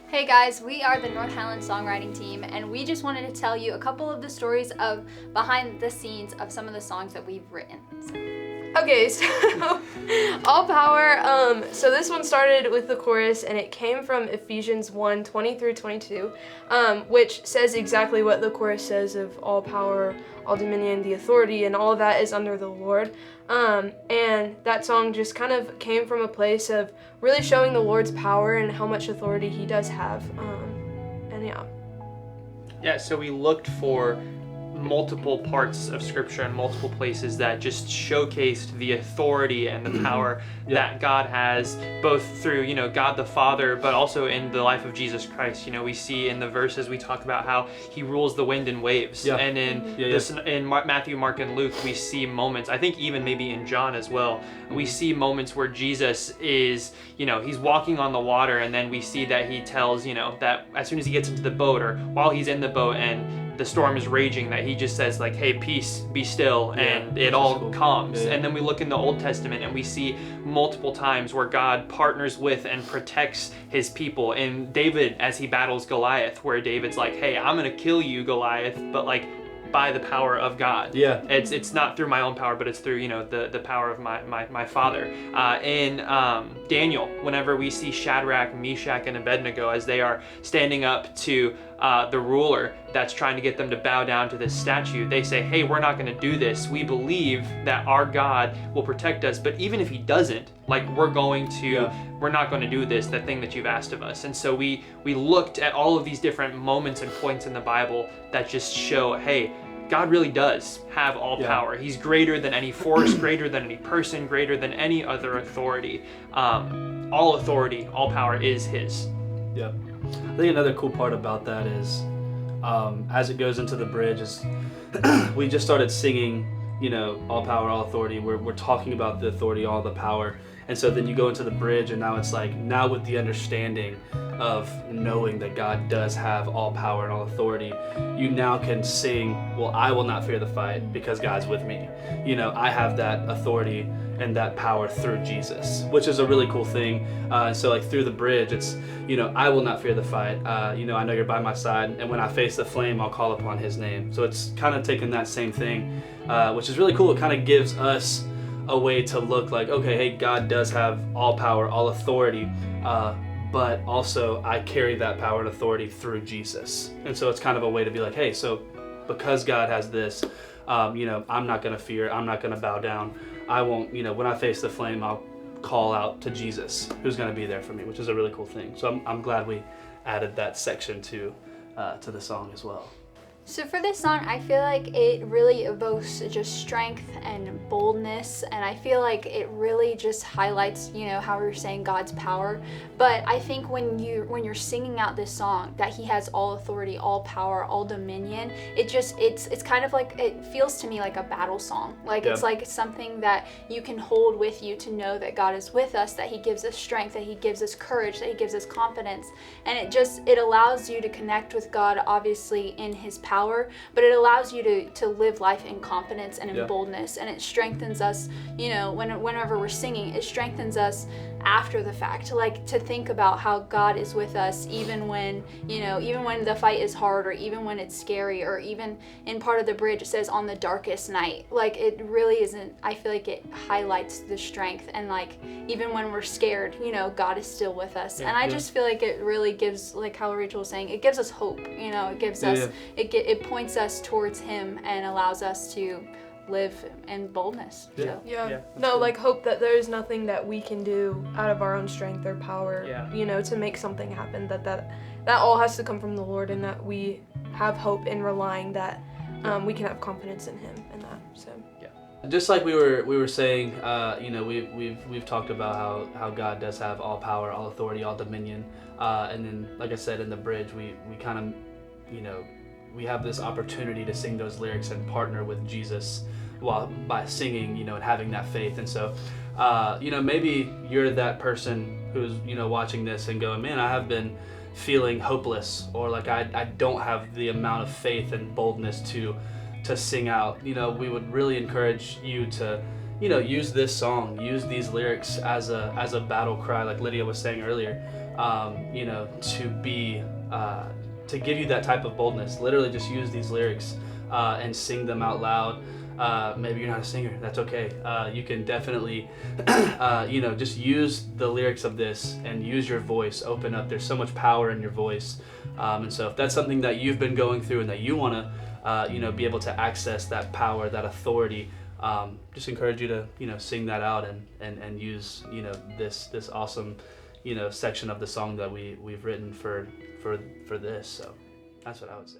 Hey guys, we are the North Highland songwriting team, and we just wanted to tell you a couple of the stories of behind the scenes of some of the songs that we've written. Okay, so All Power, so this one started with the chorus, and it came from Ephesians 1:20 through 22, which says exactly what the chorus says of all power, all dominion, the authority, and all of that is under the Lord. And that song just kind of came from a place of really showing the Lord's power and how much authority he does have. And yeah. Yeah, so we looked for multiple parts of scripture and multiple places that just showcased the authority and the power that God has, both through, God the Father, but also in the life of Jesus Christ. We see in the verses we talk about how he rules the wind and waves. Yeah. And in Matthew, Mark, and Luke, we see moments, I think even maybe in John as well, we see moments where Jesus is, he's walking on the water, and then we see that he tells, that as soon as he gets into the boat, or while he's in the boat and the storm is raging, that he just says like, hey, peace, be still, and it all calms. And then we look in the Old Testament and we see multiple times where God partners with and protects his people. In David, as he battles Goliath, where David's like, hey, I'm gonna kill you, Goliath, but like by the power of God. Yeah. It's not through my own power, but it's through, the power of my Father. In Daniel, whenever we see Shadrach, Meshach, and Abednego as they are standing up to the ruler that's trying to get them to bow down to this statue, they say, hey, we're not going to do this. We believe that our God will protect us, but even if he doesn't, like, we're not going to do this, that thing that you've asked of us. And so we looked at all of these different moments and points in the Bible that just show, hey, God really does have all power. He's greater than any force, greater than any person, greater than any other authority. All authority, all power is his. Yeah. I think another cool part about that is, as it goes into the bridge, is we just started singing, all power, all authority. We're talking about the authority, all the power. And so then you go into the bridge, and now it's like, now with the understanding of knowing that God does have all power and all authority, you now can sing, well, I will not fear the fight because God's with me. I have that authority and that power through Jesus, which is a really cool thing. So like through the bridge, it's, I will not fear the fight. I know you're by my side, and when I face the flame, I'll call upon his name. So it's kind of taking that same thing, which is really cool. It kind of gives us a way to look like, okay, hey, God does have all power, all authority, but also I carry that power and authority through Jesus. And so it's kind of a way to be like, hey, so because God has this, I'm not going to fear, I'm not going to bow down. I won't, when I face the flame, I'll call out to Jesus, who's going to be there for me, which is a really cool thing. So I'm glad we added that section to the song as well. So for this song, I feel like it really evokes just strength and boldness, and I feel like it really just highlights, how we were saying God's power. But I think when you're singing out this song that he has all authority, all power, all dominion, it's kind of like, it feels to me like a battle song. Like It's like something that you can hold with you to know that God is with us, that he gives us strength, that he gives us courage, that he gives us confidence, and it allows you to connect with God, obviously in his power, but it allows you to live life in confidence and in boldness, and it strengthens us, whenever we're singing, it strengthens us after the fact, like to think about how God is with us even when the fight is hard, or even when it's scary, or even in part of the bridge it says on the darkest night. Like it really isn't, I feel like it highlights the strength, and like even when we're scared, God is still with us. And I just feel like it really gives, like how Rachel was saying, it gives us hope. It gives us it points us towards him and allows us to live in boldness. Like hope that there is nothing that we can do out of our own strength or power, to make something happen, that all has to come from the Lord, and that we have hope in relying that we can have confidence in him and that. So just like we were saying, we've talked about how God does have all power, all authority, all dominion, and then like I said in the bridge, we kind of we have this opportunity to sing those lyrics and partner with Jesus by singing, and having that faith. And so, maybe you're that person who's, watching this and going, man, I have been feeling hopeless, or like I don't have the amount of faith and boldness to sing out. We would really encourage you to, use this song, use these lyrics as a battle cry, like Lydia was saying earlier. you know, to be to give you that type of boldness. Literally just use these lyrics and sing them out loud. Maybe you're not a singer, that's okay. You can definitely you know, just use the lyrics of this and use your voice. Open up. There's so much power in your voice. And so if that's something that you've been going through and that you want to you know, be able to access that power, that authority, just encourage you to, you know, sing that out and use, you know, this awesome, you know, section of the song that we've written for this. So that's what I would say.